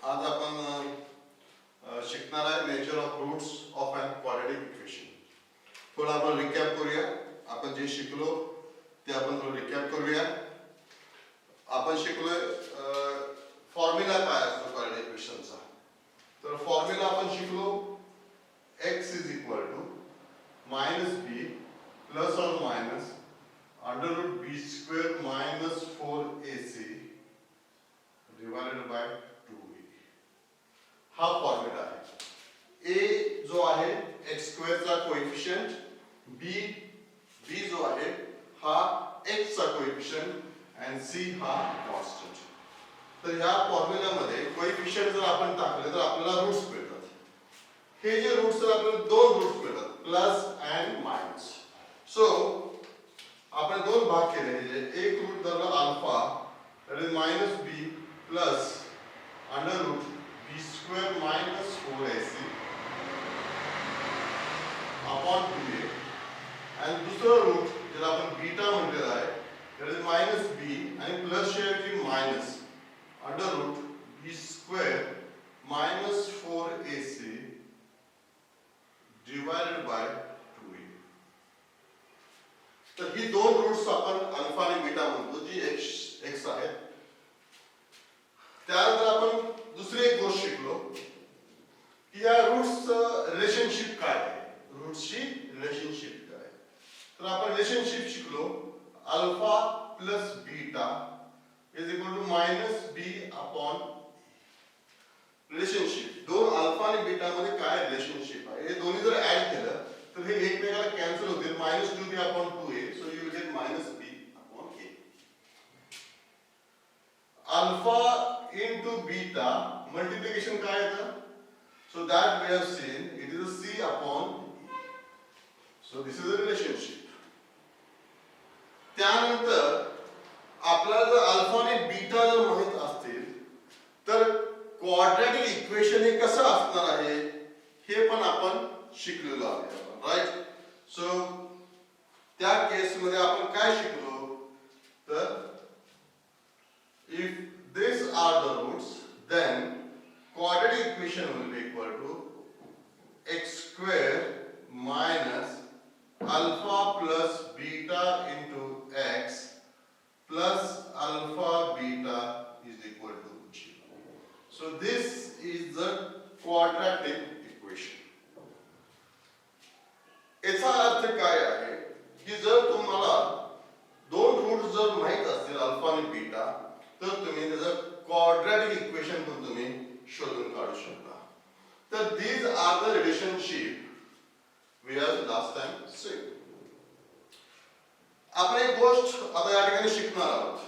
आज आपण शिकणार आहे nature of roots of an quadratic equation. थोडं आपण रिकॅप करूया. आपण जे शिकलो ते आपण थोडं रिकॅप करूया. आपण शिकलोय फॉर्म्युला काय असतो क्वाड्रॅटिक इक्वेशनचा. तर फॉर्म्युला आपण शिकलो x is equal to -b plus और minus under root b square minus 4ac divided by 2a. हा फॉर्म्युला आहे. a जो आहे x स्क्वेअर चा कोएफिशिएंट, b जो आहे हा x चा कोएफिशिएंट आणि c हा कॉन्स्टंट. तर ह्या फॉर्म्युल्यामध्ये कोएफिशिएंट जर आपण टाकले तर आपल्याला रूट्स मिळतात. हे जे रूट्स आहेत आपल्याला दोन रूट्स मिळतात, प्लस अँड मायनस. सो आपण दोन भाग केले. एक रूट धरला alpha, that is -b plus under root b square minus 4ac upon 2a. आणि दुसरं रूट ज्याला आपण बीटा म्हटलेला आहे, दॅट इज -b आणि प्लस ची minus under root b square minus 4ac divided by 2a. तर ही दोन रूट्स आपण अल्फा आणि बीटा म्हणतो, जी x आहेत. त्यानंतर आपण दुसरी एक गोष्ट शिकलो की या रूट्सचं रिलेशनशिप काय आहे. रूट्सची रिलेशनशिप काय आहे. तर आपण रिलेशनशिप शिकलो alpha plus beta is equal to -b upon relationship. दोन अल्फा आणि बीटा मध्ये काय रिलेशनशिप आहे हे दोन्ही जर ऍड केलं तर हे एकमेकाला कॅन्सल होतील. -2b upon 2a, so you will get -b upon a. Alpha into beta multiplication काय येतं. So that we have seen it is c upon e. So this is a relationship. त्यानंतर आपल्याला जर alpha आणि beta जर माहित असतील तर क्वाड्रॅटिक इक्वेशन हे कसं असणार आहे हे पण आपण शिकलेलो आहे. राईट. सो त्या केस मध्ये आपण काय शिकलो तर if this are the roots then quadratic equation will be equal to x square minus alpha plus beta into x plus alpha beta is equal to 0. So this is the quadratic equation. याचा अर्थ काय आहे की जर तुम्हाला दोन roots जर माहित असतील अल्फा आणि बीटा तर तुम्ही त्याचं क्वाड्रॅटिक इक्वेशन पण तुम्ही शोधून काढू शकता. तर these are the relationship we have last time seen. आपण एक गोष्ट आता या ठिकाणी शिकणार आहोत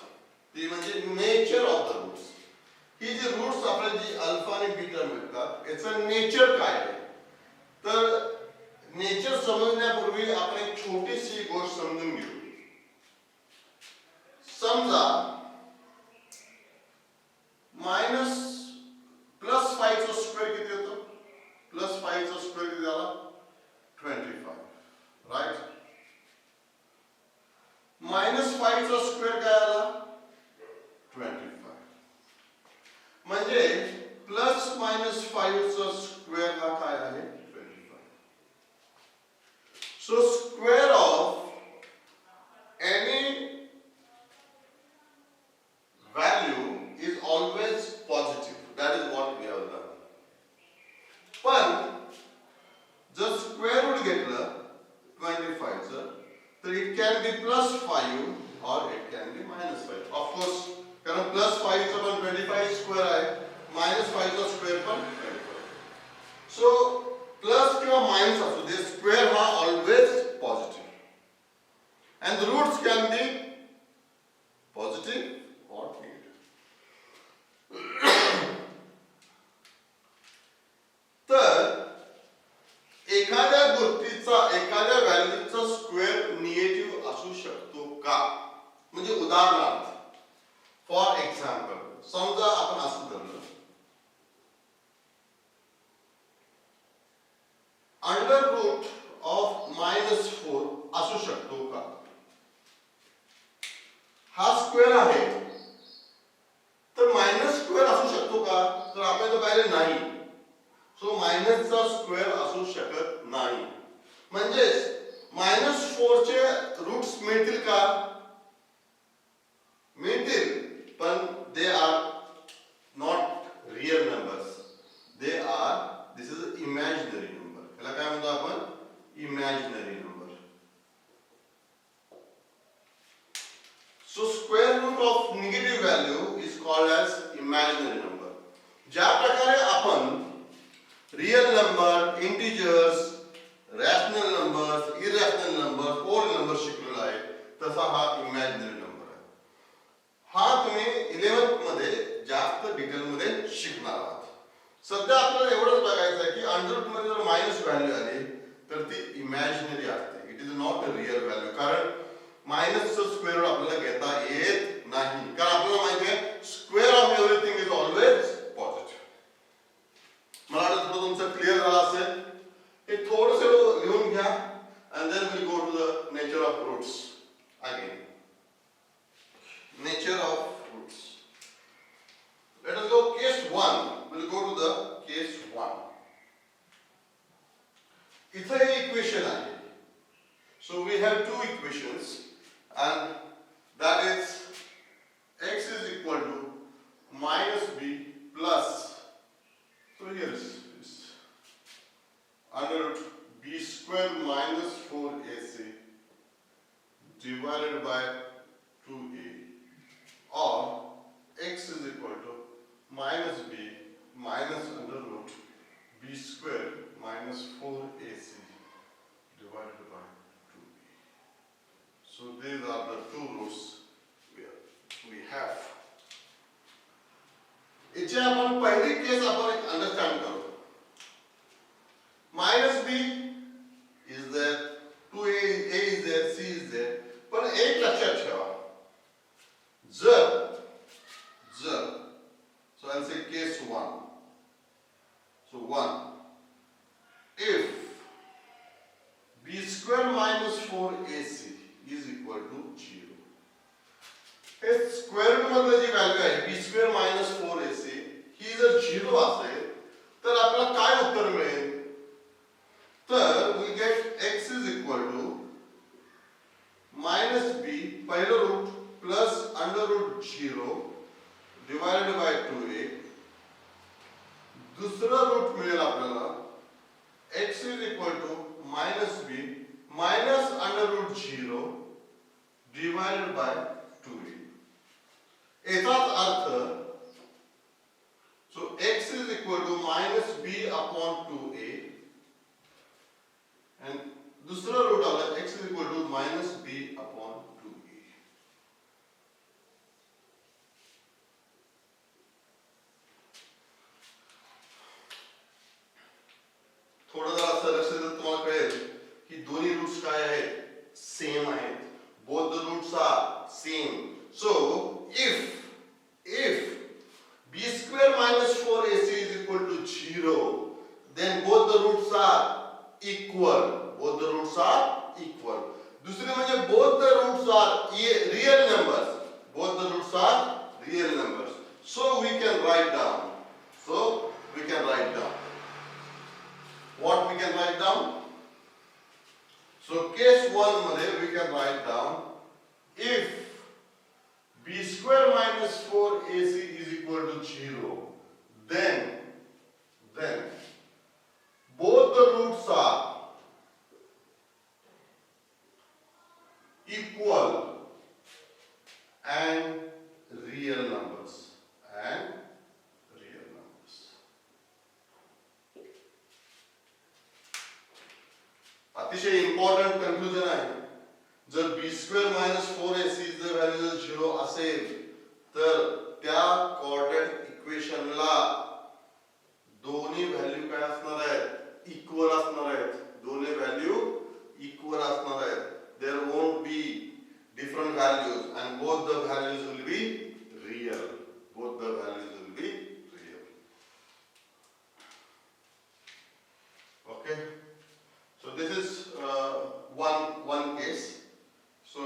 ती म्हणजे नेचर ऑफ द रूट्स. ही जी रूट्स आपल्याला जी अल्फा आणि बीटा मिळतात याचं नेचर काय आहे. तर नेचर समजण्यापूर्वी आपण एक छोटीशी गोष्ट समजून घेऊ. समजा +5 चा स्क्वेअर किती होतो. +5 चा स्क्वेअर किती झाला 25. राईट. -5 चा स्क्वेअर काय आला 25. म्हणजे +-5 चा स्क्वेअर हा काय आहे 25. So square of any value is always positive. That is what we have done. पण जर स्क्वेअर रूट घेतलं 25 चं तर इट कॅन बी +5 और it can be -5. Of course कारण +5 चा पण 25 स्क्वेअर आहे, -5 चा स्क्वेअर पण 25. सो प्लस किंवा मायनस असू दे, स्क्वेअर हा always positive. And the roots can be positive और निगेटिव्ह. तर एखाद्या गोष्टीचा एखाद्या व्हॅल्यूचा स्क्वेअर निगेटिव्ह असू शकतो का. म्हणजे उदाहरणार्थ फॉर एक्झाम्पल समजा आपण असं धरलं अंडर रूट ऑफ -4 असू शकतो का. हा स्क्वेअर आहे तर मायनस स्क्वेअर असू शकतो का. तर आपण मिळतील का? मिळतील, पण they are not real numbers. They are, this is imaginary number. त्याला काय म्हणतो आपण? Imaginary number. So square root of negative value is called as imaginary number. ज्या प्रकारे आपण real number, integers, rational numbers, irrational numbers, whole number शिकलेला आहे, तसा हा इमॅजिनरी नंबर आहे. हा तुम्ही 11th मध्ये जास्त डिटेल मध्ये शिकणार आहात. सध्या आपल्याला एवढंच बघायचं आहे की अंडर रूट मध्ये जर मायनस व्हॅल्यू आली तर ती इमॅजिनरी असते. It is not a real value. कारण मायनसचं स्क्वेअर रूट आपल्याला घेता येत नाही. कारण आपल्याला माहिती आहे square of everything is always positive. मला वाटतं थोडं तुमचं क्लिअर झालं असेल. हे थोडंसं लिहून घ्या and then we'll go to the nature of roots again. Nature of roots. Let us go case 1. We'll go to the case 1. इथे हे इक्वेशन आहे. So we have two equations and that is x is equal to minus b plus, so here is under root b square minus 4ac divided by 2a, or x is equal to minus b minus under root b square minus 4ac divided by 2a. So these are the two roots we have. इथे आपण पहिली case आपण understand करू. Minus b is there, 2a is there, c is there. पण एक लक्षात ठेवा, जर so I'll say case 1. So 1, if b square minus 4ac is equal to 0. हे स्क्वेअर रूट मधलं जी व्हॅल्यू आहे b स्क्वेअर मायनस 4ac ही जर 0 असेल तर आपल्याला काय उत्तर मिळेल? तर we get x is equal to minus b पहिलं root plus under root 0 divided by 2a. दुसरं रूट मिळेल आपल्याला x is equal to minus b minus under root 0 divided by 2a. याचाच अर्थ, so x is equal to minus b upon 2a and दूसरा root आला x is equal to minus b upon 2a. थोडं जरा असं लक्ष दिलं तुम्हाला कळेल की दोन्ही रूट्स काय आहेत? सेम आहेत. Both the roots are same. So if b square minus 4ac is equal to 0, then both the roots are equal. Both the roots are equal. दुसरे म्हणजे both the roots are real numbers. Both the roots are real numbers. So we can write down. What we can write down? So case 1 मध्ये we can write down if b square minus 4ac is equal to 0, then both the roots are equal and real numbers. अतिशय important conclusion आहे. जर b square minus 4ac जर value 0 असेल तर त्या coordinate इक्वेशनला दोन्ही value काय असणार आहेत? इक्वल असणार आहेत. दोन्ही व्हॅल्यू इक्वल असणार आहेत. There won't be different values and both the values will be real. Okay, so this is one case. So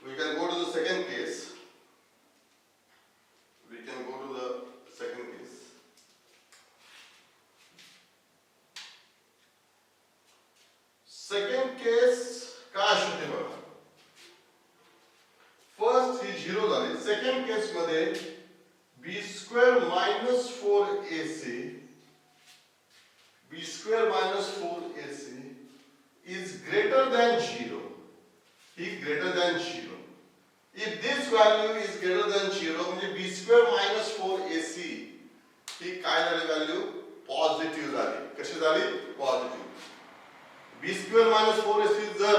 we can go to the second case. Second case काय ही greater than 0. If this value is greater than 0 म्हणजे b square minus 4ac ही काय झाली value positive झाली. कशी झाली positive. b square minus 4ac जर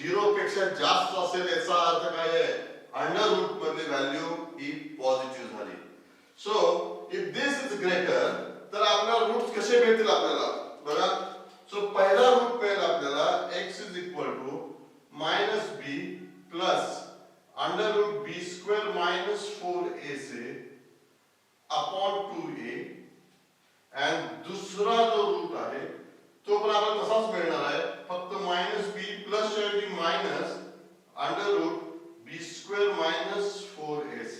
0 पेक्षा जास्त असेल याचा अर्थ काय आहे अंडर रूट मधली व्हॅल्यू ही पॉझिटिव्ह झाली. So if this is greater तर आपल्याला रूट्स कसे मिळतील आपल्याला बघा. सो पहिला रूट मिळेल आपल्याला x is equal to minus b plus under root b square minus 4ac upon 2a and दुसरा जो रूट आहे तो पण आपल्याला तसाच मिळणार आहे फक्त minus b plus च्या ऐवजी minus under root b square minus 4ac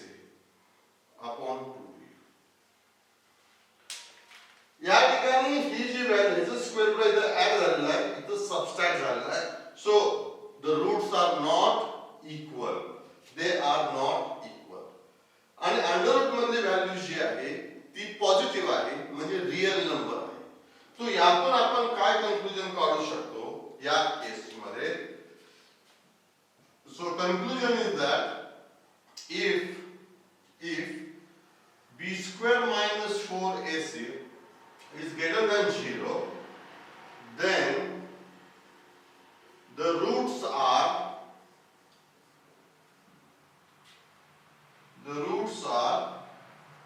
upon 2a. या ठिकाणी ही जी व्हॅल्यू हिचं स्क्वेअर रूट इथं ऍड झालेलं आहे इथं सबस्ट्रॅक्ट झालेलं आहे. So the roots are not equal. They are not equal. आणि अंडर रूट मधली व्हॅल्यू जी आहे ती पॉझिटिव्ह आहे म्हणजे रियल नंबर आहे. तो यातून आपण काय कन्क्लुजन काढू शकतो या केस मध्ये. So conclusion is that if b square minus 4ac is greater than 0 then the roots are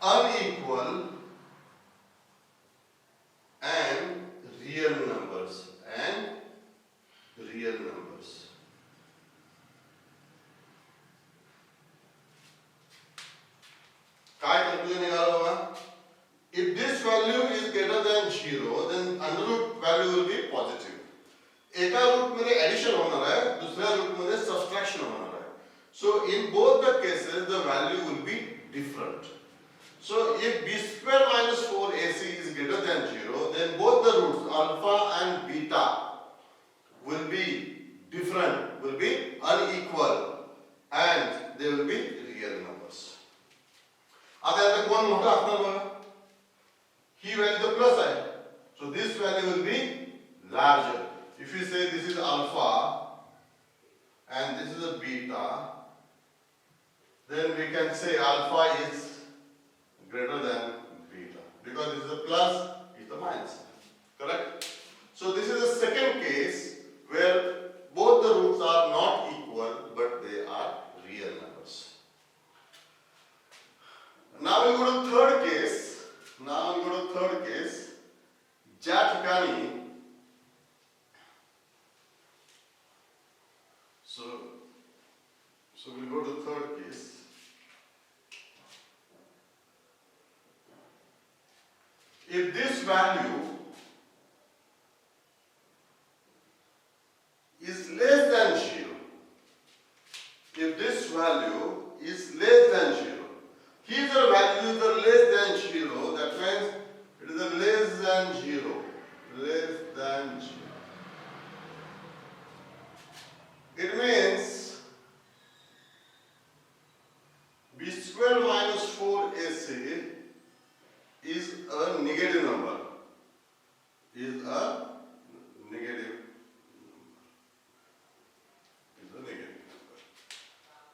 unequal and real numbers काय कंक्लुजन निघालं बघा. if this value is greater than 0 then under root value will be positive. एका root मध्ये addition होणार आहे दुसऱ्या root मध्ये subtraction होणार आहे. so in both the cases the value will be different. So if b square minus 4ac is greater than 0 then both the roots alpha and beta will be different, will be unequal and they will be real numbers. आता यात कोण मोठा असणार बघा. ही value तर plus आहे. So this value will be larger. If you say this is alpha and this is a beta then we can say alpha is greater than beta because this is a plus, is a minus. Correct? So this is the second case where both the roots are not equal but they are real numbers. Now we go to third case. ज्या ठिकाणी so we'll go to third case. If this value is less than 0, if this value is less than 0, here the value is less than 0, that means it is a less than 0, less than 0. It means b square minus 4ac is a negative number.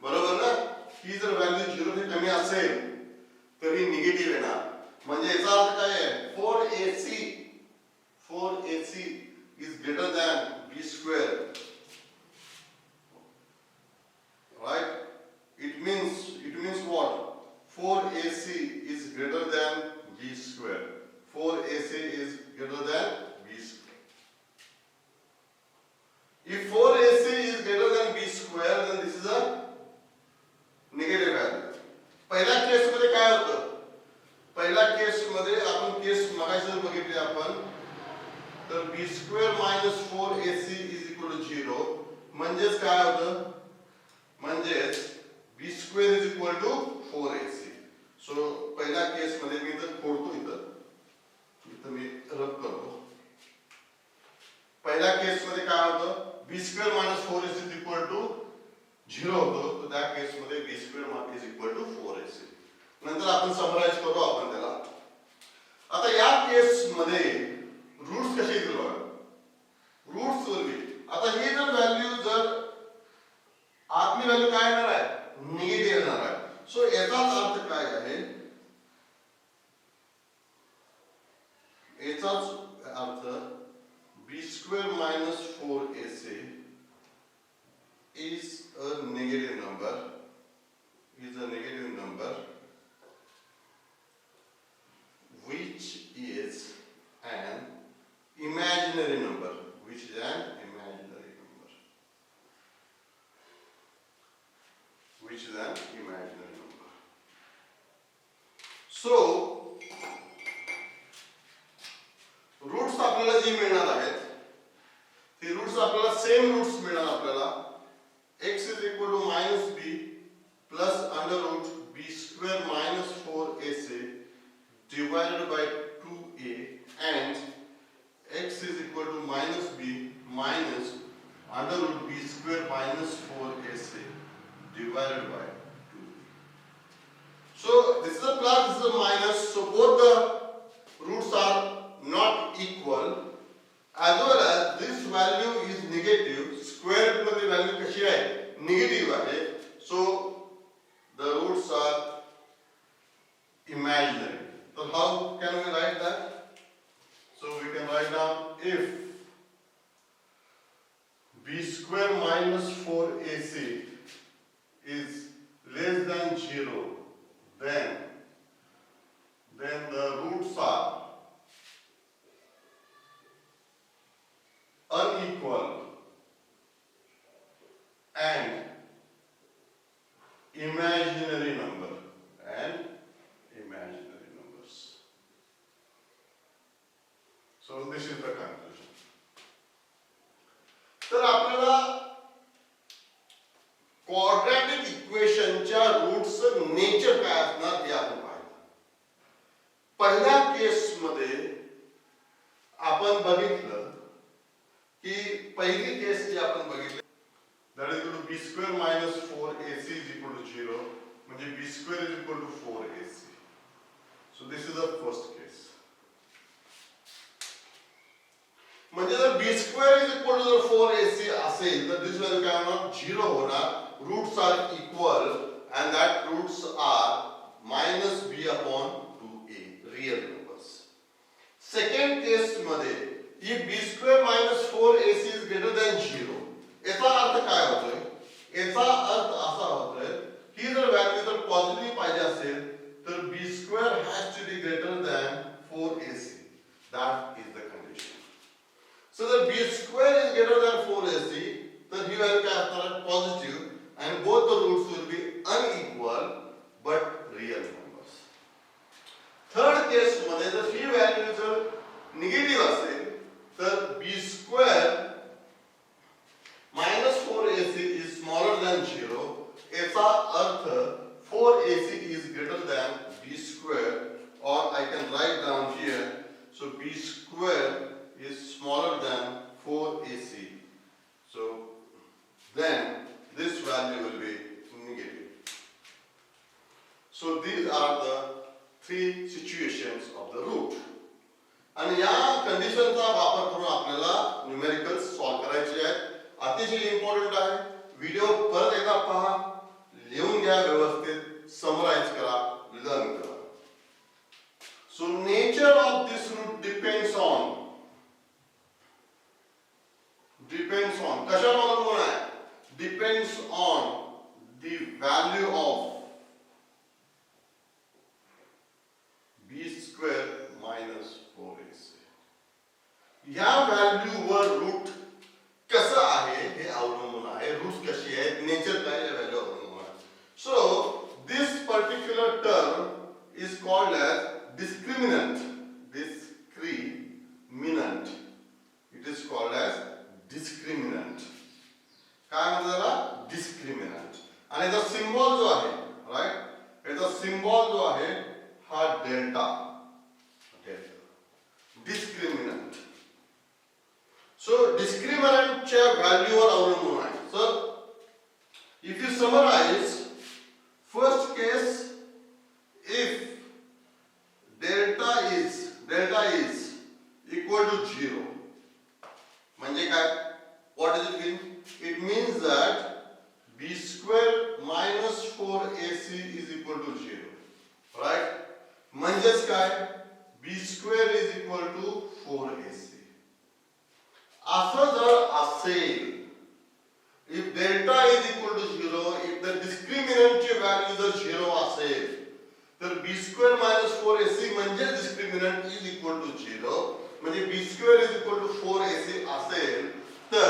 बरोबर ना. ही जर value 0 पेक्षा कमी असेल तर ही negative येणार. म्हणजे याचा अर्थ काय आहे 4ac is greater than b square. Right? It means what? 4ac is greater than b square. 4ac is greater than b square. If 4ac is greater than b square then this is a negative value. पहिल्या case मध्ये काय होतं? पहिल्या case मध्ये आपण case मगाशी बघितली आपण तर b square minus 4ac is equal to 0 म्हणजेच काय होतं? म्हणजेच b square is equal to 4ac. सो पहिल्या केस मध्ये मी इथं खोडतो इथं मी रब करतो. पहिल्या केस मध्ये काय होतं? b square minus 4ac is equal to 0 होतो. तर त्या केस मध्ये b square is equal to 4ac. नंतर आपण समराइज करू आपण त्याला. आता या केस मध्ये रूट्स कसे येतील बघा. रूट्स will be आता ही जर व्हॅल्यू जर व्हॅल्यू काय येणार आहे, निगेटिव्ह येणार आहे. सो याचाच अर्थ काय आहे, याचाच अर्थ b square minus 4ac is a negative number, which is an imaginary number, So roots आपल्याला जी मिळणार आहेत ती रूट्स आपल्याला सेम रूट्स मिळणार आपल्याला x is equal to minus b plus under root b square minus 4ac divided by 2a and x is equal to minus b minus under root b square minus 4ac divided by 2. So this is a plus, this is a minus, so both the roots are not equal, as well as this value is negative. Square root मध्ये value कशी आहे, negative आहे. So the roots are imaginary. So how can we write that? So we can write down if b square minus 4ac is less than 0, then the roots are unequal and imaginary numbers. So this is the conclusion. तर आपल्याला quadratic इक्वेशनच्या रूट्सचं nature काय असणार हे आपण पाहिलं. पहिल्या केसमध्ये आपण बघितलं की पहिली केस जी आपण बघितली that is equal to b square minus 4ac is equal to 0, म्हणजे b square is equal to 4ac. So this is the first case. म्हणजे जर b square is equal to 4ac असेल तर this value काय होणार, 0 होणार. Roots are equal and that roots are minus b upon 2a, real numbers. Second case मध्ये if b square minus 4ac is greater than 0, याचा अर्थ काय होतोय, याचा अर्थ असा होतोय ही जर व्हॅल्यू जर पॉझिटिव्ह पाहिजे असेल तर b square has to be greater than 4ac. That is the condition. So the b square is greater than 4ac, तर ही व्हॅल्यू काय असणार, positive, and both the roots will be unequal but real numbers. Third case मध्ये जर ही value जर negative असेल तर b square minus 4ac is smaller than 0. याचा अर्थ 4ac is greater than b square, or I can write down here, so b square is smaller than 4ac. So then this value will be negative. So these are the three situations of the root. आणि या कंडिशनचा वापर करून आपल्याला numericals solve करायचे आहेत. अतिशय important आहे. Video परत एकदा पहा, लिहून घ्या, व्यवस्थित समराइज करा, लर्न करा. So nature of this root depends on कशावर अवलंबून आहे, depends on the value of b square minus 4ac. या व्हॅल्यूवर रूट कसं आहे हे अवलंबून आहे. रूट्स कशी आहेत, नेचर काय आहे, व्हॅल्यू अवलंबून आहे. So this particular term is called as discriminant. It is called as discriminant. काय म्हणतात त्याला, discriminant. आणि याचा सिम्बॉल जो आहे, राईट, याचा सिम्बॉल जो आहे हा डेल्टा. डिस्क्रिमिनंट. सो डिस्क्रिमिनंटच्या व्हॅल्यूवर अवलंबून आहे. Sir if you summarise first केस, if delta is equal to 0, म्हणजे काय, what does it mean? It means that b square म्हणजेच काय b square is equal to 4ac. असं जर असेल, if delta is equal to 0, if the discriminant ची value जर 0 असेल तर b स्क्वेअर मायनस 4ac म्हणजे discriminant is equal to 0, म्हणजे b square is equal to 4ac असेल तर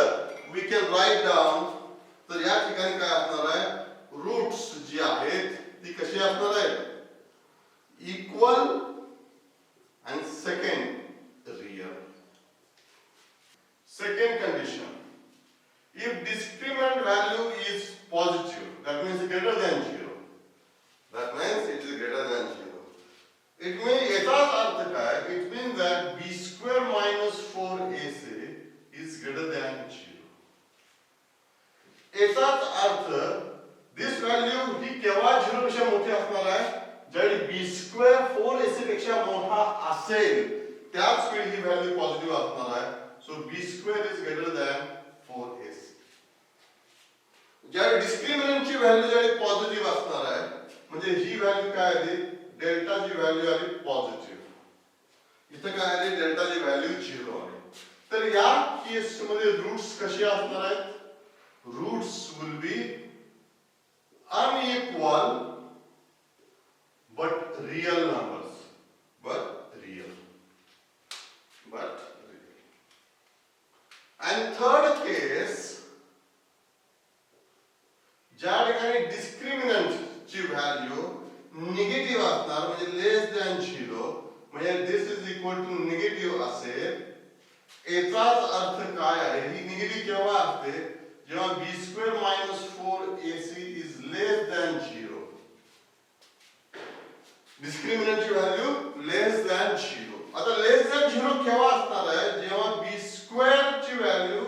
we can write down, तर या ठिकाणी काय असणार आहे, रूट्स जी आहेत ती कशी असणार आहेत, equal and second real. Second condition, if discriminant value is positive, that means greater than 0, that means it is greater than 0. It means याचाच अर्थ काय, it means that b square minus 4ac is greater than 0. याचाच अर्थ this value ही केव्हा 0 पेक्षा मोठी असणार आहे, जर b square 4ac पेक्षा मोठा असेल त्याच वेळी ही व्हॅल्यू पॉझिटिव्ह असणार आहे. सो b square is greater than 4ac. ज्यावेळी डिस्क्रिमिनंट ची व्हॅल्यू ज्यावेळी पॉझिटिव्ह असणार आहे म्हणजे ही व्हॅल्यू काय आली, डेल्टा ची व्हॅल्यू आली पॉझिटिव्ह, इथे काय आली, डेल्टा ची व्हॅल्यू 0 आली. तर या केस मध्ये रूट्स कसे असणार आहेत, roots will be unequal but real numbers, but real. And third case, ज्या ठिकाणी डिस्क्रिमिनंट ची व्हॅल्यू निगेटिव्ह असणार म्हणजे लेस दॅन 0, म्हणजे this is equal to negative असेल, याचाच अर्थ काय आहे, ही निगेटिव्ह केव्हा असते, जेव्हा b square minus 4ac is less than 0. Discriminant ची व्हॅल्यू लेस दॅन 0. आता लेस दॅन 0 केव्हा असणार आहे, जेव्हा b स्क्वेअर ची व्हॅल्यू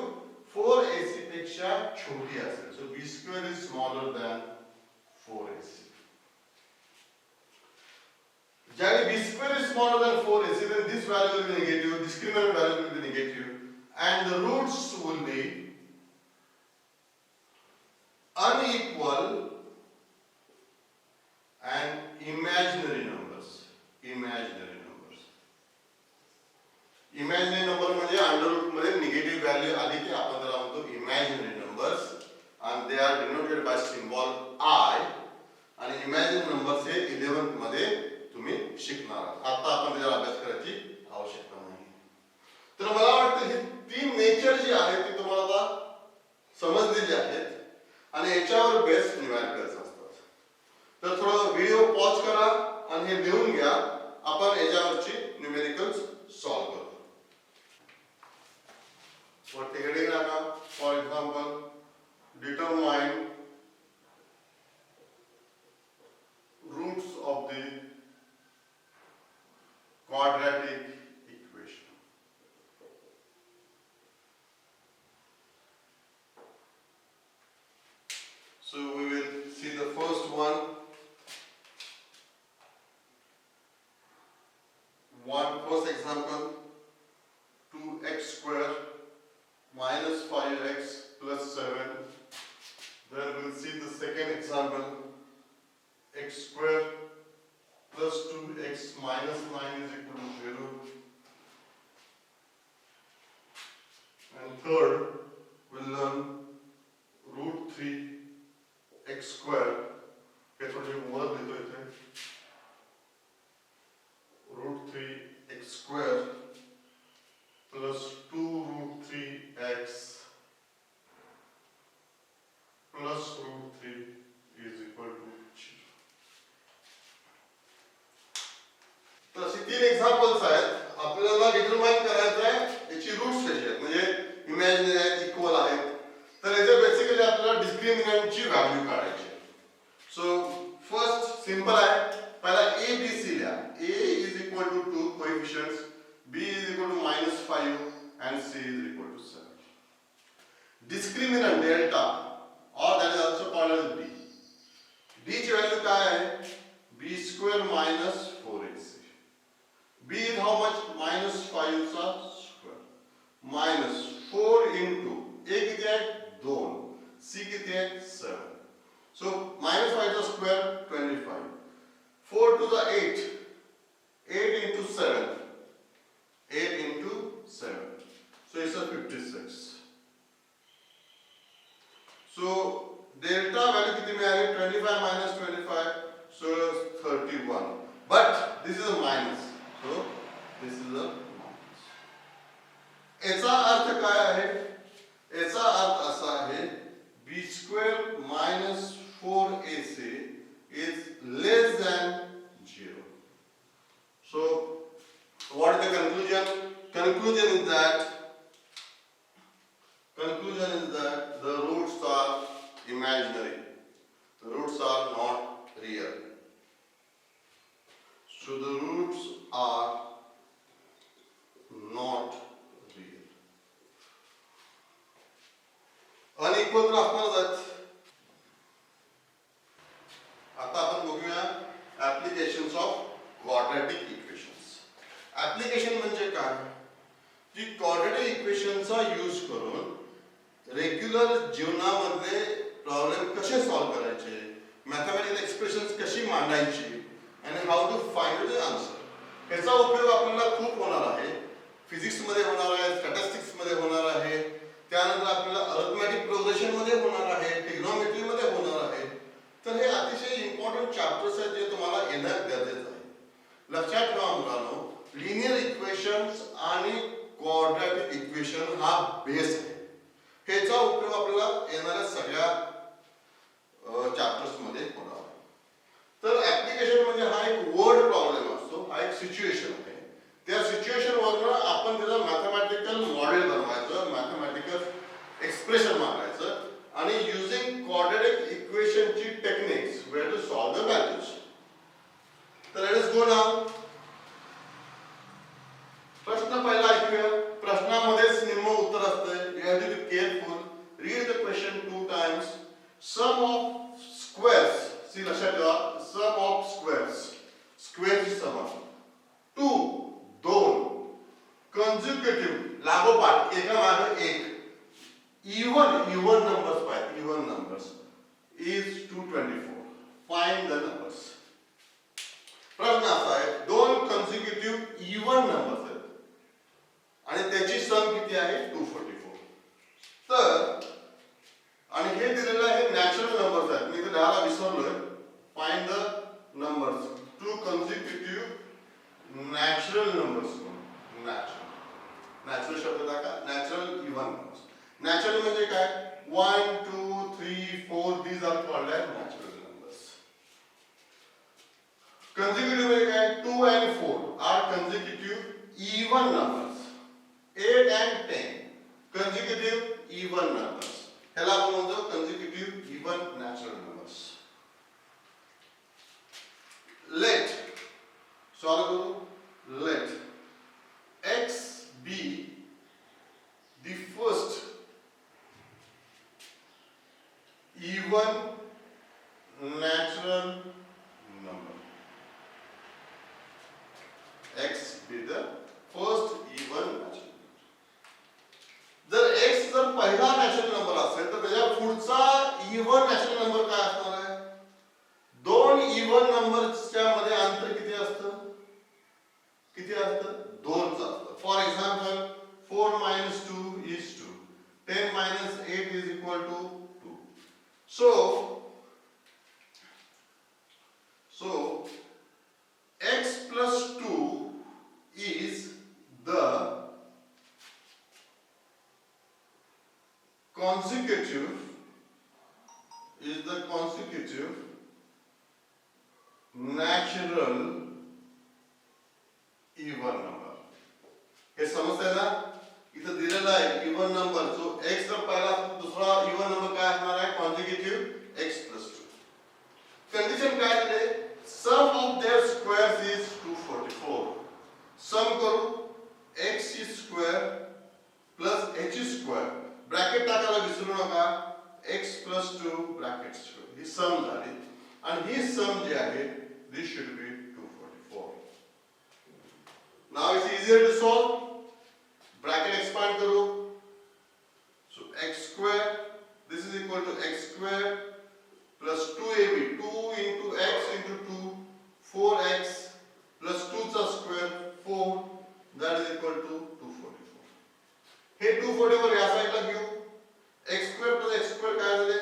4ac पेक्षा छोटी असेल. सो b square is smaller than 4ac. ज्यावेळी b square is smaller than 4ac, then this value will be negative, discriminant value will be negative, and the roots will be unequal and imaginary numbers. Imaginary number म्हणजे under root मध्ये negative value आली की आपण त्याला म्हणतो imaginary numbers, and they are denoted by symbol I. आणि imaginary numbers हे 11th मध्ये तुम्ही शिकणार आहात. आता आपण त्याचा अभ्यास करायची आवश्यकता नाही. तर मला वाटतं ही तीन नेचर जी आहे ती तुम्हाला आता समजलेली आहेत आणि याच्यावर बेस न्यूमॅरिकल्स असतात. तर थोडा व्हिडिओ पॉज करा आणि हे लिहून घ्या, आपण याच्यावरची न्यूमेरिकल्स सॉल्व्ह करू. वरती हेडिंग टाका, for example determine roots of the quadratic equation. So we will see the first one. First example, 2x square minus 5x plus 7. Then we'll see the second example, x square plus 2x minus 9 is equal to 0. And third, we'll learn root 3x square. Get what you want to do. Root 3x square plus 2 root 3x plus root 3 is equal to 0. तर अशी तीन examples आहेत. आपल्याला determine करायचं आहे याची roots कशी आहेत, म्हणजे इमॅजिनरी आहेत, इक्वल आहेत. तर याचे बेसिकली आपल्याला डिस्क्रिमिनंटची व्हॅल्यू काढायची आहे. सो फर्स्ट सिंपल आहे, पहिला a b c लिहा. a is equal to 2 coefficients, b is equal to -5 and c is equal to 7. Discriminant delta, or that is also called as d. d ची value काय आहे, b square minus 4ac. b is how much, -5 चा square minus 4 into a किती आहे 2, c किती आहे 7. So -5 चा square 25, 4 to the 8, delta value किती मिळाली 25 minus 25 so 31 but this is a minus so this is a minus. याचा अर्थ काय आहे याचा अर्थ असा आहे b square minus 4ac is less than 0. So what is the conclusion? Conclusion is that the roots are imaginary. The roots are not real. So the roots are not real. Unequal तर असणारच आहेत. आता आपण बघूया applications of quadratic equations. Application म्हणजे काय की quadratic इक्वेशनचा यूज करून रेग्युलर जीवनामध्ये प्रॉब्लेम कसे सॉल्व करायचे, मॅथमॅटिकल एक्सप्रेशन्स कशी मांडायची आणि how to find the answer. याचा उपयोग आपल्याला खूप होणार आहे. फिजिक्स मध्ये होणार आहे, स्टॅटिस्टिक्स मध्ये होणार आहे, त्यानंतर आपल्याला अरिथमेटिक प्रोग्रेशन मध्ये होणार आहे, ट्रिग्नोमेट्री मध्ये होणार आहे. तर हे अतिशय इम्पॉर्टंट चॅप्टर्स आहेत जे तुम्हाला येणं गरजेचं आहे. लक्षात ठेवा मुलांनो, लिनियर इक्वेशन्स आणि क्वाड्रॅटिक इक्वेशन हा बेस आहे. ह्याचा उपयोग आपल्याला येणाऱ्या सगळ्या चॅप्टर्स मध्ये होणार आहे. तर ऍप्लिकेशन म्हणजे हा एक वर्ड प्रॉब्लेम असतो, हा एक सिच्युएशन आहे. त्या सिच्युएशन वरून आपण त्याला मॅथमॅटिकल मॉडेल बनवायचं, मॅथमॅटिकल एक्सप्रेशन मांडायचं आणि युजिंग क्वाड्रॅटिक इक्वेशनची techniques way to solve the values. तर लेट अस गो नाउ. प्रश्न पहिला ऐकूया. प्रश्नामध्येच निम्म उत्तर असते. You have to be careful. Read the question 2 times. Sum of squares, see लक्षात ठेवा, सम ऑफ स्क्वेअर्स, स्क्वेअरची सम आहे 2 कॉन्सिक्युटिव्ह लागोपाठ एका मागे एक इवन नंबर्स पाहिजे. Even numbers is 224. Find the numbers. प्रश्न असा आहे 2 कॉन्सिक्युटिव्ह इवन नंबर्स आहेत आणि त्याची सम किती आहे 244. तर आणि हे दिलेलं आहे नॅचरल नंबर्स आहेत. मी ते लिहायला विसरलोय. Find the numbers 2 consecutive natural numbers. Natural शब्द टाका. Natural even numbers. नॅचरल म्हणजे काय 1 2 3 4 these are called as natural numbers. Consecutive म्हणजे काय 2 and 4 are consecutive even numbers. 8 and 10 consecutive even numbers. ह्याला आपण म्हणतो consecutive even natural numbers. Let solve करू. Let x be the first even natural number. X be the first even natural number. जर x जर पहिला natural number असेल तर त्याच्या पुढचा इवन नॅचरल नंबर काय असणार आहे. दोन इवन नंबर्सच्या मध्ये अंतर किती असतं. 2 चं असतं. For example 4 minus 2 is 2. 10 minus 8 is equal to 2. So x plus 2 is the consecutive natural even number. हे समजतंय ना. इथं दिलेलं आहे इवन नंबर. सो x जर पहिला दुसरा इवन नंबर काय असणार आहे कॉन्सिक्युटिव्ह x plus 2. कंडिशन काय दिले sum of their squares is 244. Sum करू x square plus h square bracket टाकायला विसरू नका. x plus 2 ब्रॅकेट स्क्वेअर ही सम झाली आणि ही सम जी आहे this should be 244. Now it's easier to solve. Bracket expand करू. So x square this is equal to x square plus 2ab 2 into x into 2 4x plus 2 चा square 4 that is equal to 244. हे 244 या साइडला घेऊ. x square plus x square काय झाले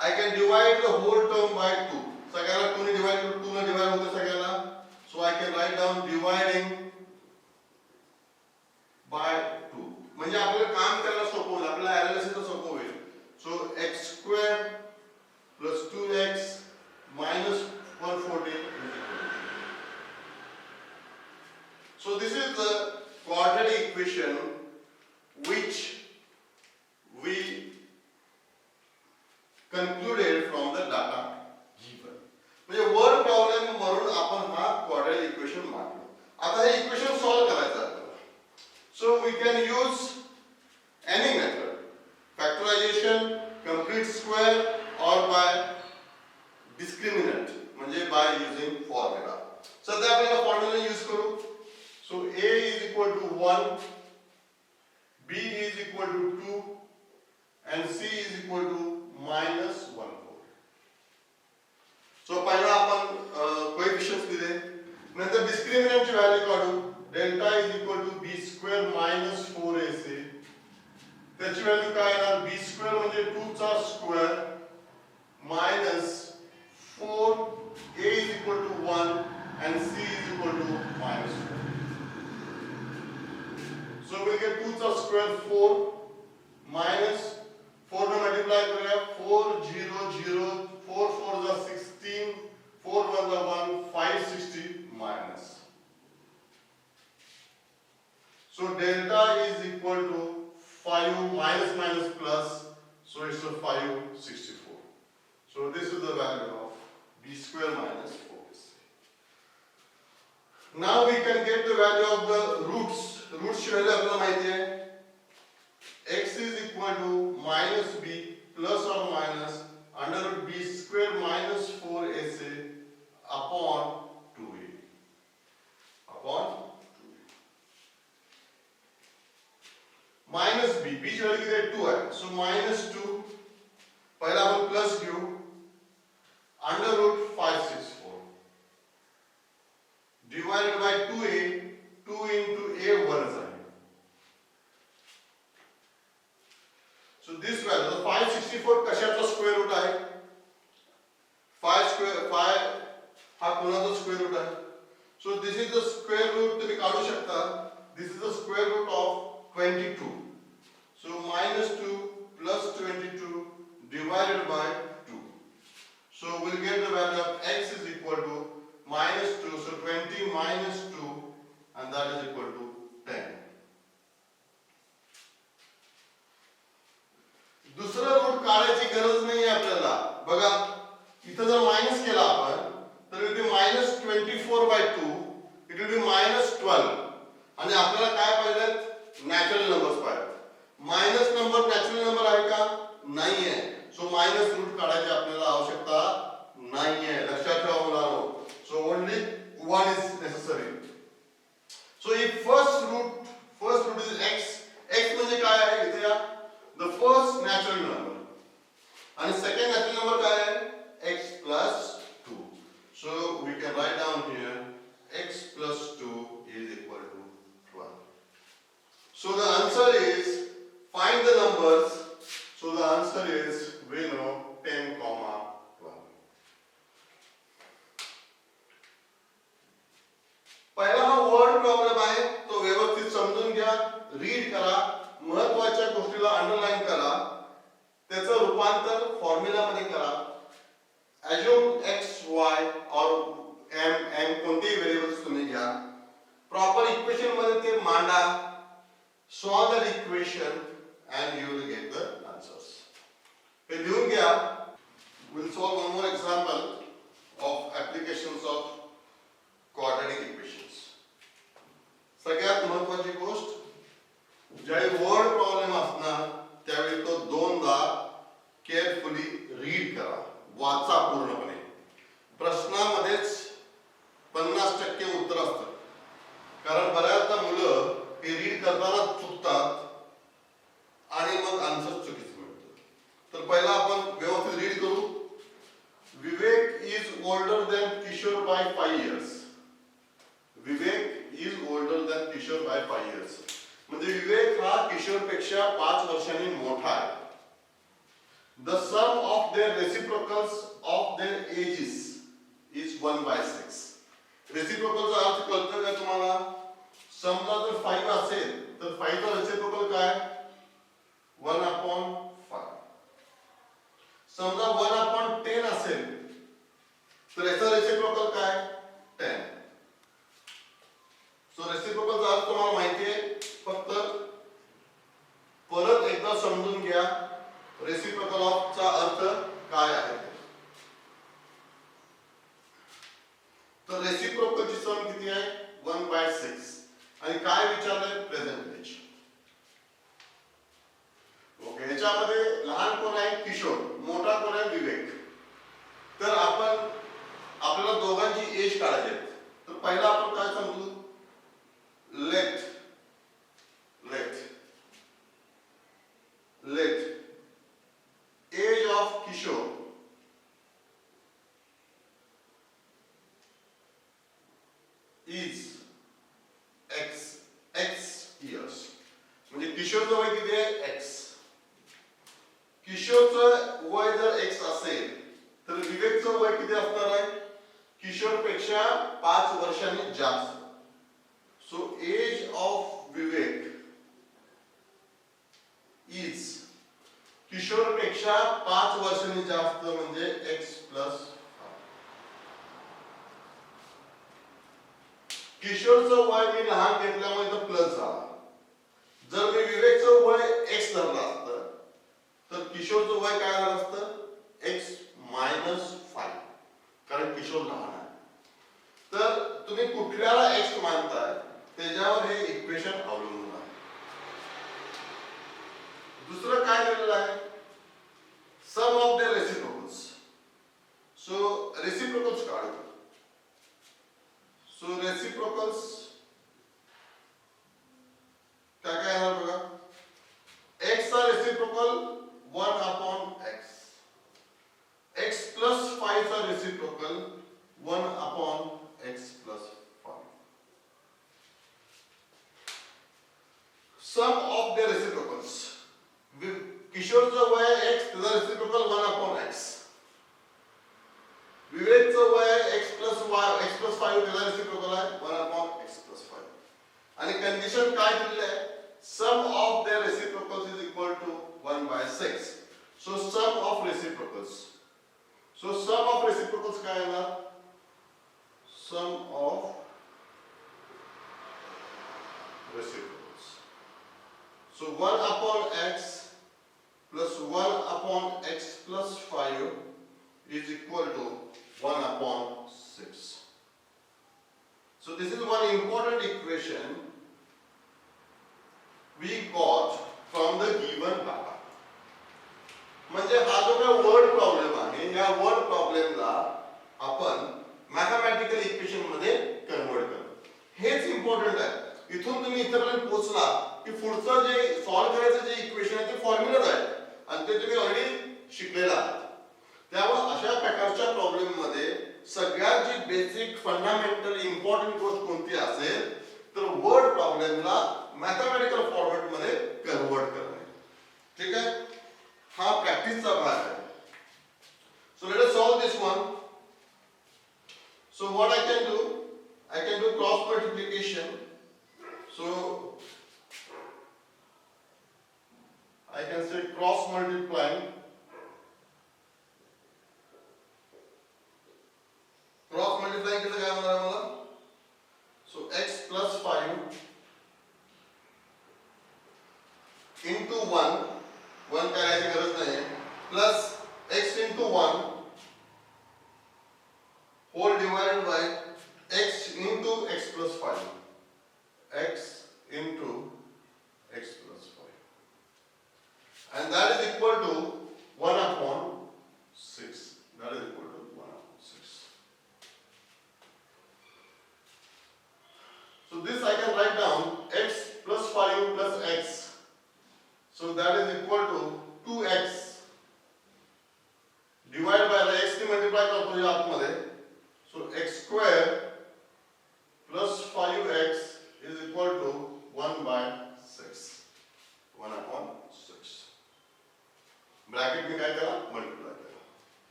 I can divide the whole term by 2. सगळ्याला 2 ने divide करू, 2 ने divide होते सगळ्याला. So I can write down dividing by 2. म्हणजे आपल्याला काम करायला सोपं होईल, आपल्याला एनालिसिस सोपं होईल. So x squared plus 2x minus 140 is equal to 0. So this is the quadratic equation which we concluded from the data given. म्हणजे वर्ड प्रॉब्लेम वरून आपण हा quadratic equation मांडलो. आता हे इक्वेशन सॉल्व करायचं आहे. So we can use any method, factorization, complete square or by discriminant, म्हणजे by using formula. सध्या आपल्याला फॉर्म्युला यूज करू. So a is equal to 1, b is equal to 2 and c is equal to minus 1/4. So पहिला आपण coefficients दिले, नंतर डिस्क्रिमिनंटची value काढू. Delta is equal to b square minus 4ac. त्याची व्हॅल्यू काय येणार? बी स्क्वेअर म्हणजे 2 चा square minus 4a is equal to 1 and c is equal to minus 4. So we get 2 चा स्क्वेअर 4 minus 4 ने मल्टीप्लाई करूया. 4 0 0 4 4 जा 16 4 1 जा 1 560 minus. So delta is equal to 5 minus minus plus, so it's a 564. So this is the value of b square minus 4ac. Now we can get the value of the roots. Roots ची value आपल्याला माहिती आहे. x is equal to minus b plus or minus under root b square minus 4ac upon 2a. Upon minus b, b ची value किती आहे? 2 आहे. So minus 2 पहिला आपण प्लस घेऊ under root 564 divided by 2a. 2 into a 1 आहे. So this value 564 कशाचा square root आहे? 5 स्क्वेअर 5 हा कोणाचा स्क्वेअर रूट आहे? So this is the square root, तुम्ही काढू शकता. This is the square root of 22. So minus 2 plus 22 divided by 2. So we'll get the value of x is equal to minus 2. So 20 minus 2 and that is equal to 10. दुसरा root काढायची गरज नाही आहे आपल्याला. बघा इथं जर मायनस केला आपण तर it will be minus 24/2. It will be minus 12. आणि आपल्याला काय पाहिजे? नॅचरल नंबर्स पाहिजे. मायनस नंबर नॅचरल नंबर आहे का? नाही आहे. सो मायनस रूट काढायची आपल्याला आवश्यकता नाही आहे. लक्षात ठेवा मुलांनो. So only 1 is necessary. So if first root is x. x म्हणजे काय आहे? इथे या द फर्स्ट नॅचरल नंबर आणि सेकंड नॅचरल नंबर काय आहे? x plus 2. So we can write down here x plus 2 is equal to 12. So the answer is, find the numbers. So the answer is, we know 10, 12. पहिला हा word problem आहे, तो व्यवस्थित समजून घ्या, read करा, महत्त्वाच्या गोष्टीला अंडरलाइन करा, त्याचं रूपांतर फॉर्म्युला मध्ये करा. Assume x, y or m कोणतेही व्हेरिएबल्स तुम्ही घ्या. प्रॉपर इक्वेशन मध्ये ते मांडा. Solve that equation and you will get the answers. हे लिहून घ्या. We'll solve one more example of applications of quadratic equations. सगळ्यात महत्त्वाची गोष्ट, ज्यावेळी वर्ड प्रॉब्लेम असणार त्यावेळी तो दोनदा केअरफुली रीड करा. वाचा पूर्णपणे. प्रश्नामध्येच 50% उत्तर असतं. कारण बऱ्याचदा मुलं हे रीड करताना चुकतात आणि मग आन्सर चुकीचं मिळतं. तर पहिला आपण व्यवस्थित रीड करू. Vivek is older than Kishore by 5 years. Vivek is older than Kishore by 5 years. म्हणजे विवेक हा किशोर पेक्षा 5 वर्षांनी मोठा आहे. the sum of their reciprocals of their ages is 1/6. रेसिप्रोकलचा अर्थ कळतो का तुम्हाला? समजा जर 5 असेल तर 5 चा रेसिप्रोकल काय? 1/5. समजा 1/10 असेल तर याचा रेसिप्रोकल काय? 10. सो रेसिप्रोकलचा अर्थ तुम्हाला माहिती आहे, फक्त परत एकदा समजून घ्या रेसिप्रोकल ऑफ चा अर्थ काय आहे. तर रेसिप्रोकलची सम किती आहे? 1/6. आणि काय विचारलंय? Present as. ओके, याच्यामध्ये लहान कोण आहे? किशोर. मोठा कोण आहे? विवेक. तर आपण आपल्याला दोघांची एज काढायची आहे. तर पहिला आपण काय समजू? Let age of Kishore is x years. म्हणजे किशोरचं वय किती आहे? x. किशोरचं वय जर x असेल तर विवेकचं वय किती असणार आहे? किशोरपेक्षा 5 वर्षांनी जास्त. So age of Vivek is किशोरपेक्षा 5 वर्षांनी जास्त म्हणजे x + 5. किशोरचं वय मी लहान घेतल्यामुळे इथं प्लस झाला. जर मी विवेकचं वय x धरलं असतं तर किशोरचं वय काय झालं असतं? x - 5. कारण किशोर लहान आहे. तर तुम्ही कुठल्याला x मानताय त्याच्यावर हे इक्वेशन अवलंबून आहे. दुसरं काय दिलेलं आहे? Sum of the reciprocals. So reciprocals काढतो. सो रेसिप्रोकल्स काय काय आहे बघा. x चा रेसिप्रोकल 1/x. x + 5 चा reciprocal 1/x + 5. Sum of the reciprocals. किशोरचं वय x, त्याचा रेसिप्रोकल 1/x. विवेकचं वय x + 5, त्याचा रेसिप्रोकल आहे 1/x + 5. आणि कंडिशन काय दिलेली आहे? Sum of the reciprocals is equal to 1/6. So sum of reciprocals. So sum of reciprocals काय येणार? Sum of reciprocals. So 1/x plus 1/x plus 5 is equal to 1/6. So this is one important equation we got from the given data. म्हणजे हा जो काय word problem आहे, या word प्रॉब्लेमला आपण mathematical equation मध्ये कन्वर्ट करू. हेच इम्पॉर्टंट आहे. इथून तुम्ही इथपर्यंत पोहोचला की पुढचं जे सॉल्व्ह करायचं जे इक्वेशन आहे ते फॉर्म्युलाच आहे आणि ते तुम्ही ऑलरेडी शिकलेला आहात. त्यामुळे अशा प्रकारच्या प्रॉब्लेम मध्ये सगळ्यात जी बेसिक फंडामेंटल इम्पॉर्टंट गोष्ट कोणती असेल तर वर्ड प्रॉब्लेमला मॅथमॅटिकल फॉर्मॅट मध्ये कन्वर्ट करणे. ठीक आहे, हा प्रॅक्टिसचा भाग आहे. So let us solve this one. So what I can do cross multiplication. So I can say cross multiplying. Cross multiplying किती काय होणार मला? So x + 5 into 1 करायची गरज नाही plus x into 1 whole divided by x into x + 5. X into x + 5. And that is equal to 1/6. That is equal to 1/6. So this I can write down x + 5 + x. So that is equal to 2x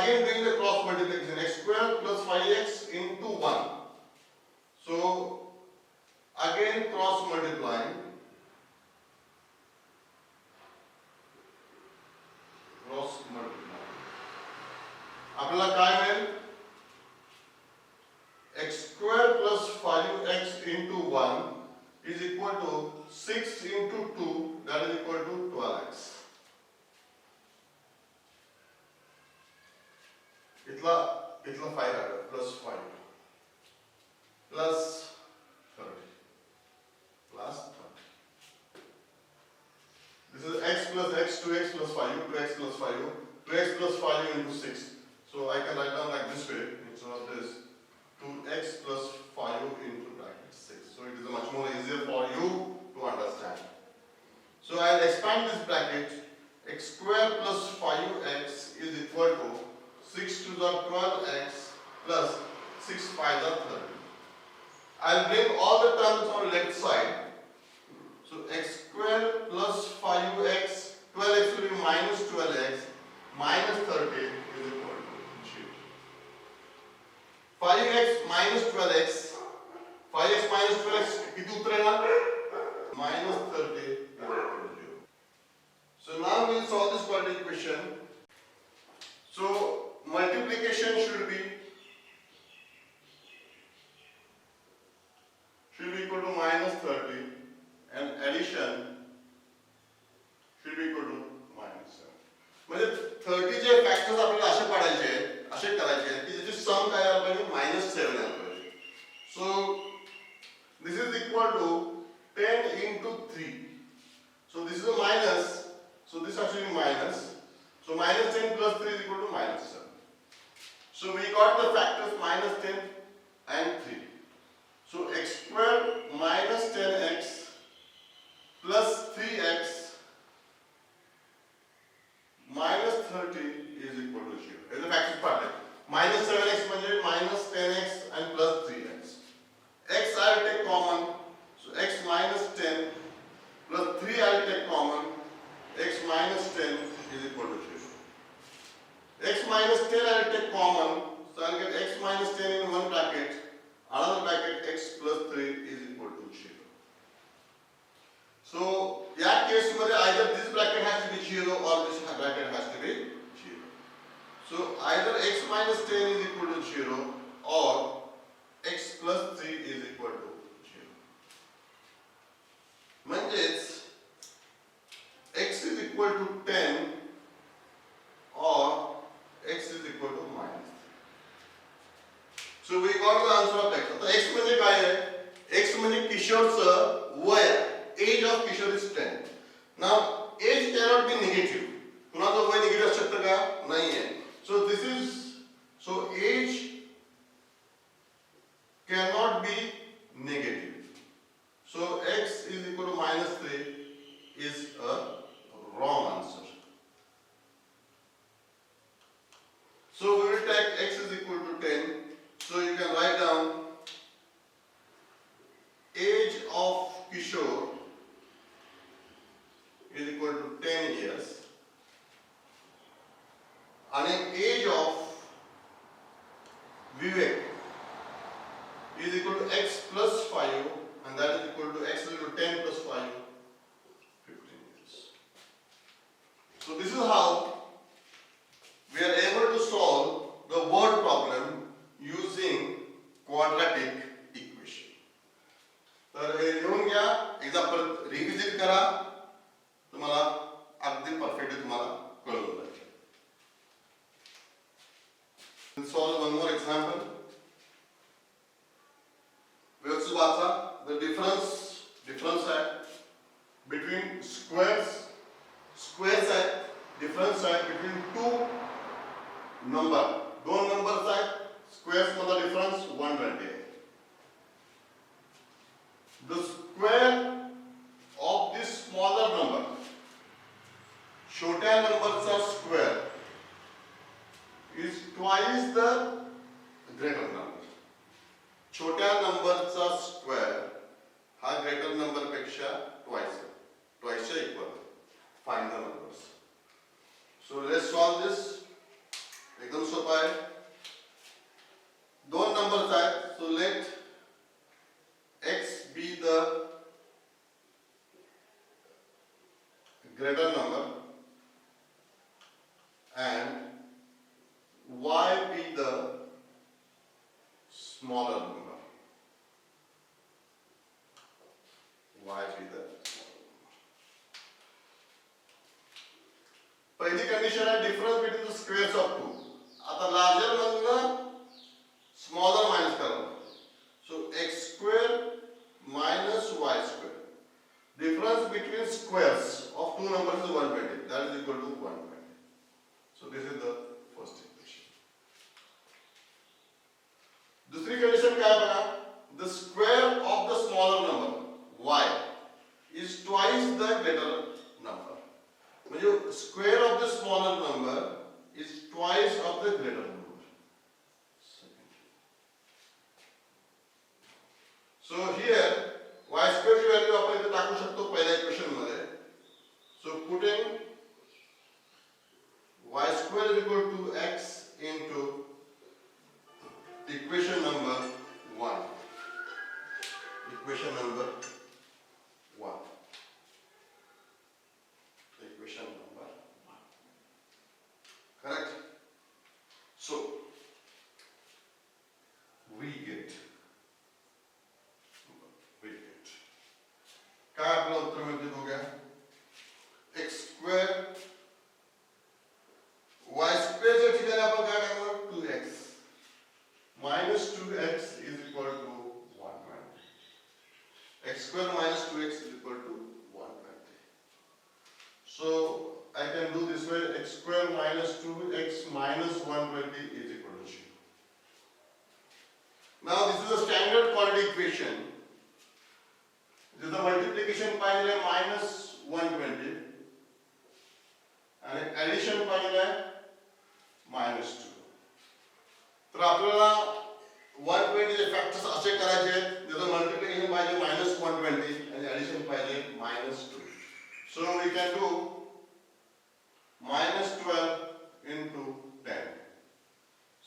again doing the cross multiplication, x square plus 5x into 1. So again cross multiplying, आपल्याला काय मिळेल, x square plus 5x into 1 is equal to 6 into 2, that is equal to 12x. इथला 5 आलं plus 5 plus 30 plus 30. This is x plus x, 2x plus 5, 2x plus 5, 2x plus 5 into 6. So I can write down like this way, instead of this, 2x plus 5 into bracket 6. So it is much more easier for you to understand. So I'll expand this bracket, x square plus 5x is equal to 6 to the 12x plus 6 5 the 30. I'll bring all the terms on left side. So x square plus 5x, 12x will be minus 12x, minus 30 is equal to 0. 5x minus 12x, 5x minus 12x किती उतरेगा? Minus 30 is equal to 0. So now we'll solve this quadratic equation. So multiplication should be equal to minus 30 and addition should be equal to minus 7. म्हणजे 30 चे factors आपल्याला असे पाडायचे, असे करायचे की ज्याची सम काय आला पाहिजे minus 7 आला पाहिजे. So this is equal to 10 into 3. So this is a minus, so this has to be minus. So minus 10 plus 3 is equal to minus 7. So we got the factors minus 10 and 3. So x square minus 10x plus 3x minus 30 is equal to 0. This is the factors part. Minus 7x म्हणजे minus 10x and plus 3x. X I will take common. So x minus 10 plus 3 I will take common. X minus 10 is equal to 0. X minus 10 I will take common. So I will get x minus 10 in one bracket. Another bracket x plus 3 is equal to 0. So, या case मध्ये either this bracket has to be 0 or this bracket has to be 0. So, either x minus 10 is equal to 0 or x plus 3 is equal to 0. म्हणजेच x is equal to 10 or x is equal to minus 3. So we got the answer of x. आता x म्हणजे काय आहे? x म्हणजे किशोरचं वय. Age of Kishore is 10. Now age cannot be negative. कुणाचं वय negative असू शकतं का? नाहीये. So this is, so age cannot be negative. So x is equal to minus 3 is a wrong answer. So we will take x is equal to 10. So you can write down age of Kishore is equal to 10 years and age of Vivek is equal to x plus 5 and that is equal to x is equal to 10 plus 5, 15 years. So this is how we are able to solve the word problem using quadratic equation. तर हे लिहून घ्या, एकदा परत revisit करा, तुम्हाला अगदी perfectly तुम्हाला कळून जाईल. We'll solve one more example. व्यवस्थित वाचा. The difference आहे between squares आहे, difference आहे between two number. दोन नंबर्स आहेत, स्क्वेअर्स मधला डिफरन्स 120 आहे. The square of this smaller number, छोट्या नंबरचा square is twice the greater number. छोट्या नंबरचा स्क्वेअर हा ग्रेटर नंबर पेक्षा twice equal. Find the numbers. So let's solve this. एकदम सोपा पहिली कंडिशन आहे difference between the squares of two. आता लार्जर मधनं स्मॉलर मायनस करावं. So x square minus y square. Difference between squares of two numbers is 120. That is equal to 120. So this is the first equation. दूसरी condition क्या है बघा? The square of the smaller number y is twice the greater number. म्हणजे square of the smaller number is twice of the greater number. So here y square ची value आपण इथे टाकू शकतो पहिल्या इक्वेशन मध्ये. So putting y square is equal to x into equation number 1. Equation number 1. Equation number 1. Correct? So we get काय आपला उत्तर मिळते बघूया. एक्स स्क्वेअर वाय स्क्वेअरच्या ठिकाणी आपण काय टाकणार 2x minus 2x is equal to 120. X square minus 2x is equal to 120. So I can do this way. X square minus 2x minus 120 is equal to 0. Now this is a standard quadratic equation. जिथं multiplication पाहिजे minus 120 आणि addition पाहिजे minus 2. तर आपल्याला 120 चे factors असे करायचे आहेत जिथं मल्टिप्लिकेशन पाहिजे मायनस 120 आणि ऍडिशन पाहिजे minus 2. So we can do minus 12 into 10.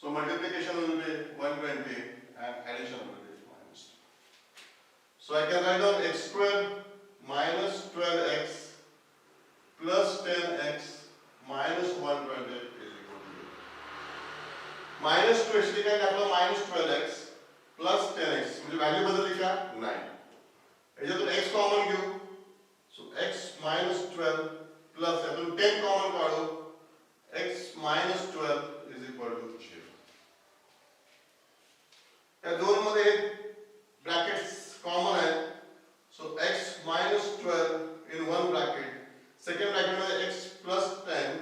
So multiplication will be 120 and addition will be. So I can write down x square minus 12x plus 10x minus 120 is equal to 0. Minus 2 इसलिए क्या आपला minus 12x plus 10x म्हणजे value बदलली का 9. याच्यातून x common घेऊ. So x minus 12 plus यातून 10 common काढू. x minus 12 is equal to 0. या दोन मध्ये ब्रॅकेट्स कॉमन है. सो x minus 12 in one bracket, second bracket में x plus 10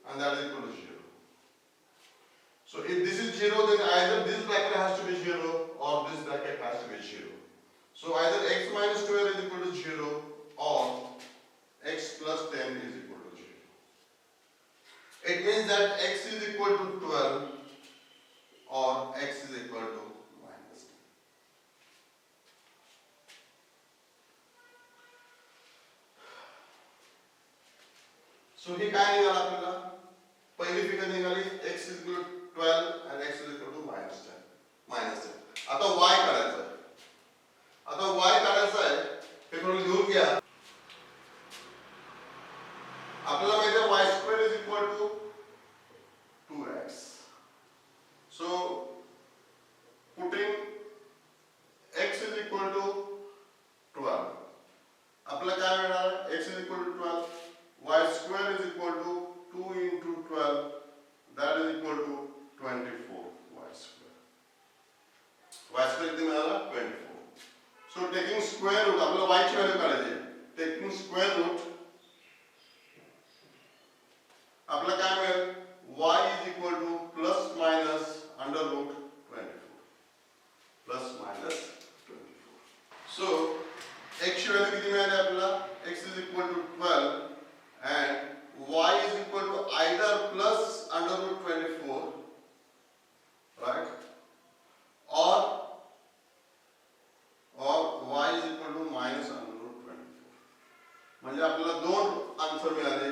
and that is equal to 0. So if this is 0 then either this bracket has to be 0 or this bracket has to be 0. So either x minus 12 is equal to 0 or x plus 10 is equal to 0. It means that x is equal to 12 or x is equal to minus 10. सो ही काय निघाला आपल्याला पहिली figure निघाली x is equal to 12 and x is equal to minus 10. आता y काढायचा आहे. आता y काढायचा आहे हे थोडं लिहून घ्या. आपल्याला माहिती आहे y square is equal to 2x. So putting x is equal to 12. आपल्याला काय मिळणार x is equal to 12. Y square is equal to 2 into 12, that is equal to 24 y square. Y square किती मिळाला 24. So taking square root आपल्याला y ची value काढायची आहे. Taking square root आपल्याला काय मिळेल y is equal to plus minus under root 24. Plus minus 24. So x ची व्हॅल्यू किती मिळाली आपल्याला x is equal to 12 and y is equal to either plus under root 24, right, or y is equal to minus under root 24. म्हणजे आपल्याला दोन answer मिळाले.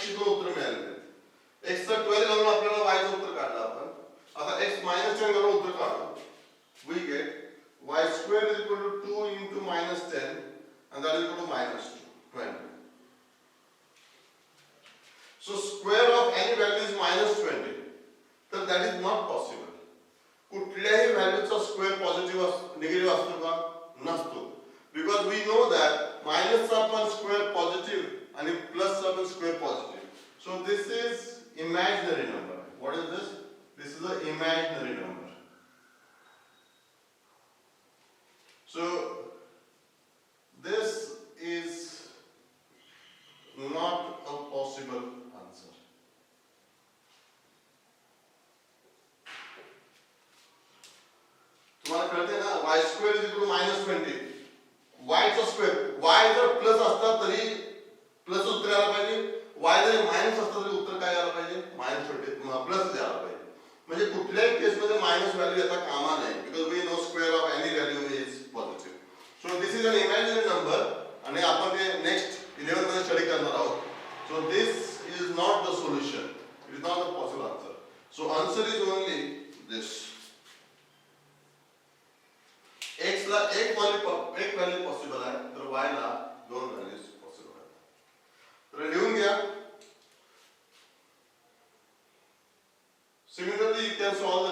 ची दोन उत्तर मिळालेली आहेत. x चा 12 घालून आपल्याला y चं उत्तर काढलं आपण. आता x minus 10 घालून उत्तर काढू. We get y square is equal to 2 into minus 10 and that is equal to minus 20. So square of any value is minus 20. तर that is not possible. कुठल्याही व्हॅल्यूचा स्क्वेअर पॉझिटिव्ह निगेटिव्ह असतो का? नसतो. Because we know that मायनसचा पण square positive आणि प्लसचा पण square positive. So this is imaginary number. What is this? This is an imaginary number. So this is not a possible answer. तुम्हाला कळते ना y square is equal to minus 20. y चा square y जर plus असता तरी plus उत्तर यायला पाहिजे. y जर मायनस असता तरी उत्तर काय यायला पाहिजे? minus 20 प्लस यायला पाहिजे. म्हणजे कुठल्याही केसमध्ये मायनस व्हॅल्यू येता कामा नये. Because we know square of any value is positive. So this is an imaginary number आणि आपण ते नेक्स्ट 11 मध्ये स्टडी करणार आहोत. So this is not the solution. It is not the possible answer. So answer is only this. x ला एक value possible आहे तर y ला दोन व्हॅल्यूज पॉसिबल आहेत. तर लिहून घ्या. Similarly, you can solve